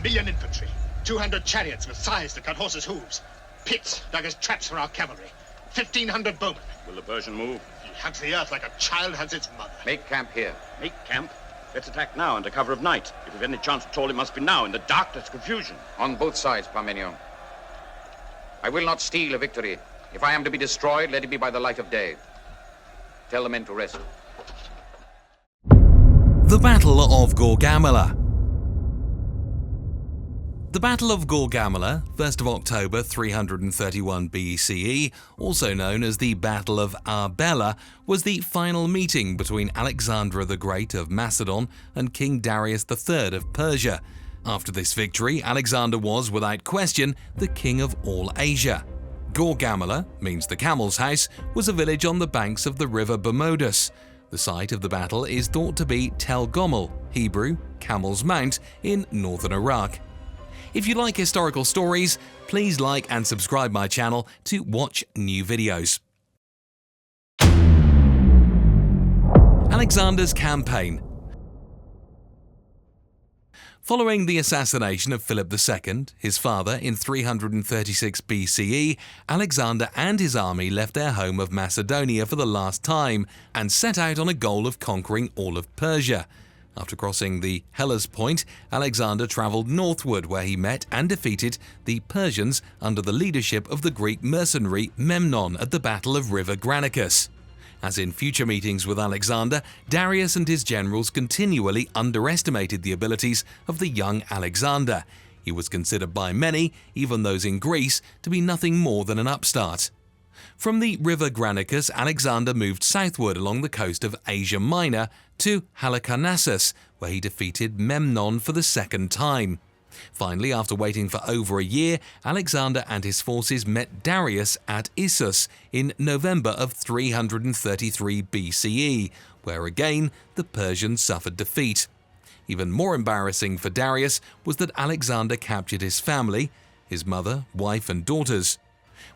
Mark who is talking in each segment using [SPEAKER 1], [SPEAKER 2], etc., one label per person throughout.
[SPEAKER 1] 1,000,000 infantry, 200 chariots with scythes to cut horses' hooves, pits dug as traps for our cavalry, 1,500 bowmen.
[SPEAKER 2] Will the Persian move?
[SPEAKER 1] He hugs the earth like a child hugs its mother.
[SPEAKER 3] Make camp here.
[SPEAKER 2] Make camp? Let's attack now under cover of night. If we've any chance at all, it must be now. In the dark, there's confusion.
[SPEAKER 3] On both sides, Parmenio. I will not steal a victory. If I am to be destroyed, let it be by the light of day. Tell the men to rest.
[SPEAKER 4] The Battle of Gaugamela. The Battle of Gaugamela, 1st of October 331 BCE, also known as the Battle of Arbela, was the final meeting between Alexander the Great of Macedon and King Darius III of Persia. After this victory, Alexander was, without question, the king of all Asia. Gaugamela, means the camel's house, was a village on the banks of the river Bermodus. The site of the battle is thought to be Tel Gomel, Hebrew, Camel's Mount, in northern Iraq. If you like historical stories, please like and subscribe my channel to watch new videos. Alexander's campaign. Following the assassination of Philip II, his father, in 336 BCE, Alexander and his army left their home of Macedonia for the last time and set out on a goal of conquering all of Persia. After crossing the Hellespont, Alexander travelled northward where he met and defeated the Persians under the leadership of the Greek mercenary Memnon at the Battle of River Granicus. As in future meetings with Alexander, Darius and his generals continually underestimated the abilities of the young Alexander. He was considered by many, even those in Greece, to be nothing more than an upstart. From the river Granicus, Alexander moved southward along the coast of Asia Minor to Halicarnassus, where he defeated Memnon for the second time. Finally, after waiting for over a year, Alexander and his forces met Darius at Issus in November of 333 BCE, where again the Persians suffered defeat. Even more embarrassing for Darius was that Alexander captured his family, his mother, wife and daughters.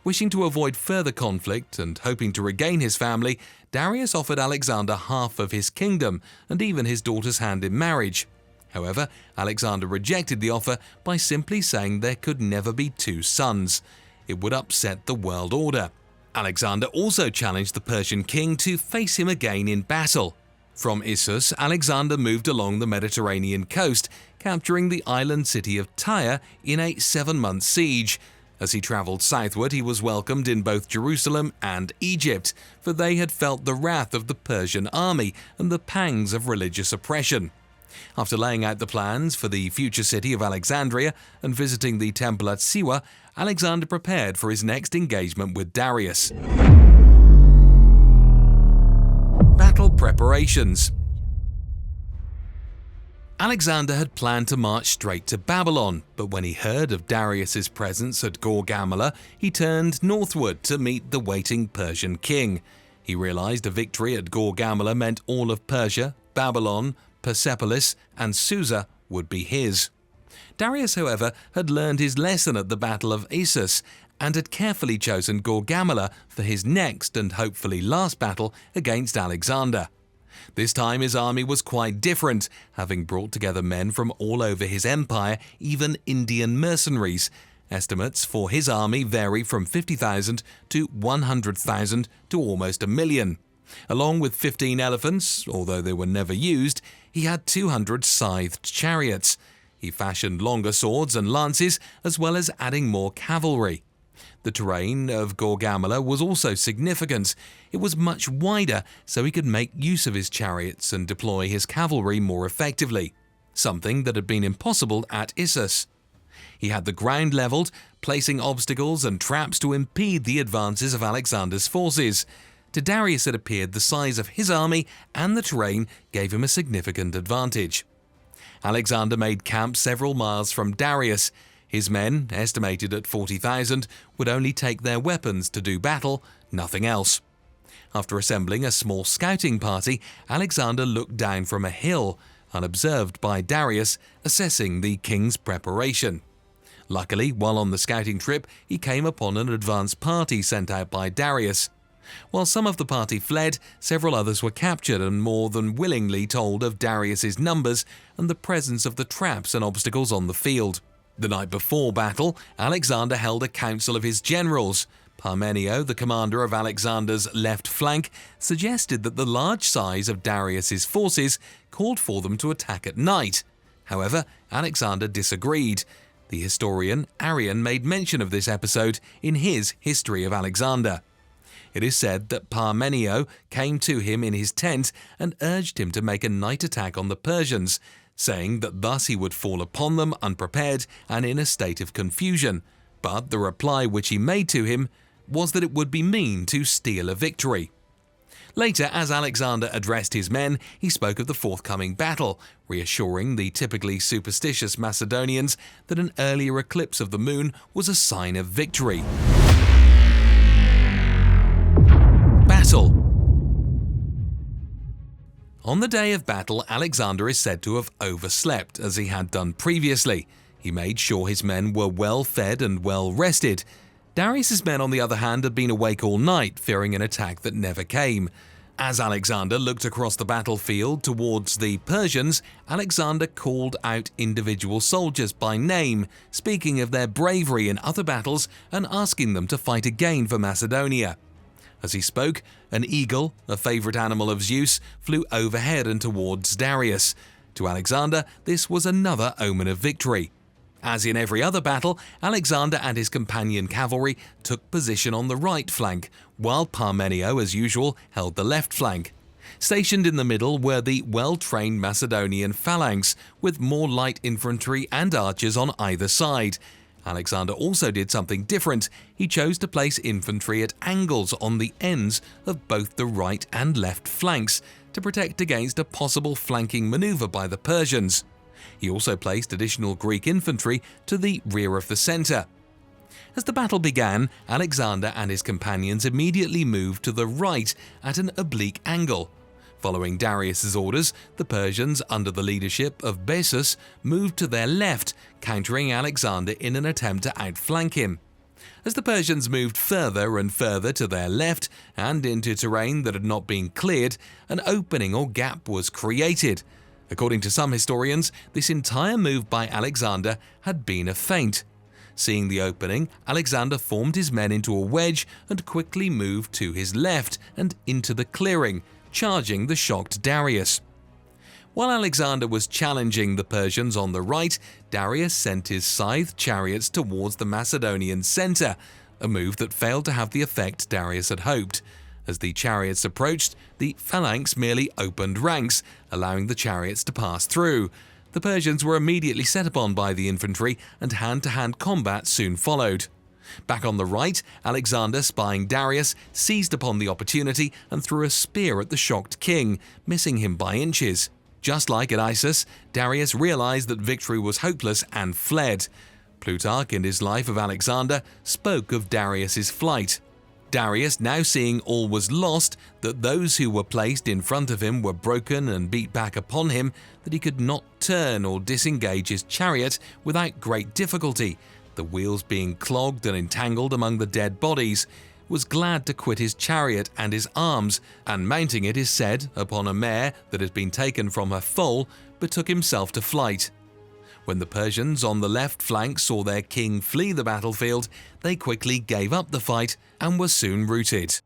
[SPEAKER 4] Wishing to avoid further conflict and hoping to regain his family, Darius offered Alexander half of his kingdom and even his daughter's hand in marriage. However, Alexander rejected the offer by simply saying there could never be two sons. It would upset the world order. Alexander also challenged the Persian king to face him again in battle. From Issus, Alexander moved along the Mediterranean coast, capturing the island city of Tyre in a 7-month siege. As he travelled southward, he was welcomed in both Jerusalem and Egypt, for they had felt the wrath of the Persian army and the pangs of religious oppression. After laying out the plans for the future city of Alexandria and visiting the temple at Siwa, Alexander prepared for his next engagement with Darius. Battle preparations. Alexander had planned to march straight to Babylon, but when he heard of Darius's presence at Gaugamela, he turned northward to meet the waiting Persian king. He realized a victory at Gaugamela meant all of Persia, Babylon, Persepolis, and Susa would be his. Darius, however, had learned his lesson at the Battle of Issus and had carefully chosen Gaugamela for his next and hopefully last battle against Alexander. This time his army was quite different, having brought together men from all over his empire, even Indian mercenaries. Estimates for his army vary from 50,000 to 100,000 to almost 1,000,000. Along with 15 elephants, although they were never used, he had 200 scythed chariots. He fashioned longer swords and lances, as well as adding more cavalry. The terrain of Gaugamela was also significant. It was much wider, so he could make use of his chariots and deploy his cavalry more effectively, something that had been impossible at Issus. He had the ground levelled, placing obstacles and traps to impede the advances of Alexander's forces. To Darius it appeared the size of his army and the terrain gave him a significant advantage. Alexander made camp several miles from Darius. His men, estimated at 40,000, would only take their weapons to do battle, nothing else. After assembling a small scouting party, Alexander looked down from a hill, unobserved by Darius, assessing the king's preparation. Luckily, while on the scouting trip, he came upon an advance party sent out by Darius. While some of the party fled, several others were captured and more than willingly told of Darius's numbers and the presence of the traps and obstacles on the field. The night before battle, Alexander held a council of his generals. Parmenio, the commander of Alexander's left flank, suggested that the large size of Darius's forces called for them to attack at night. However, Alexander disagreed. The historian Arrian made mention of this episode in his History of Alexander. It is said that Parmenio came to him in his tent and urged him to make a night attack on the Persians, saying that thus he would fall upon them unprepared and in a state of confusion. But the reply which he made to him was that it would be mean to steal a victory. Later, as Alexander addressed his men, he spoke of the forthcoming battle, reassuring the typically superstitious Macedonians that an earlier eclipse of the moon was a sign of victory. Battle. On the day of battle, Alexander is said to have overslept, as he had done previously. He made sure his men were well fed and well rested. Darius's men, on the other hand, had been awake all night, fearing an attack that never came. As Alexander looked across the battlefield towards the Persians, Alexander called out individual soldiers by name, speaking of their bravery in other battles and asking them to fight again for Macedonia. As he spoke, an eagle, a favorite animal of Zeus, flew overhead and towards Darius. To Alexander, this was another omen of victory. As in every other battle, Alexander and his companion cavalry took position on the right flank, while Parmenio, as usual, held the left flank. Stationed in the middle were the well-trained Macedonian phalanx, with more light infantry and archers on either side. Alexander also did something different. He chose to place infantry at angles on the ends of both the right and left flanks to protect against a possible flanking maneuver by the Persians. He also placed additional Greek infantry to the rear of the centre. As the battle began, Alexander and his companions immediately moved to the right at an oblique angle. Following Darius's orders, the Persians, under the leadership of Bessus, moved to their left, countering Alexander in an attempt to outflank him. As the Persians moved further and further to their left and into terrain that had not been cleared, an opening or gap was created. According to some historians, this entire move by Alexander had been a feint. Seeing the opening, Alexander formed his men into a wedge and quickly moved to his left and into the clearing, charging the shocked Darius. While Alexander was challenging the Persians on the right, Darius sent his scythe chariots towards the Macedonian centre, a move that failed to have the effect Darius had hoped. As the chariots approached, the phalanx merely opened ranks, allowing the chariots to pass through. The Persians were immediately set upon by the infantry, and hand-to-hand combat soon followed. Back on the right, Alexander, spying Darius, seized upon the opportunity and threw a spear at the shocked king, missing him by inches. Just like at Issus, Darius realized that victory was hopeless and fled. Plutarch, in his Life of Alexander, spoke of Darius's flight. Darius, now seeing all was lost, that those who were placed in front of him were broken and beat back upon him, that he could not turn or disengage his chariot without great difficulty, the wheels being clogged and entangled among the dead bodies, was glad to quit his chariot and his arms, and mounting it is said, upon a mare that had been taken from her foal, betook himself to flight. When the Persians on the left flank saw their king flee the battlefield, they quickly gave up the fight and were soon routed.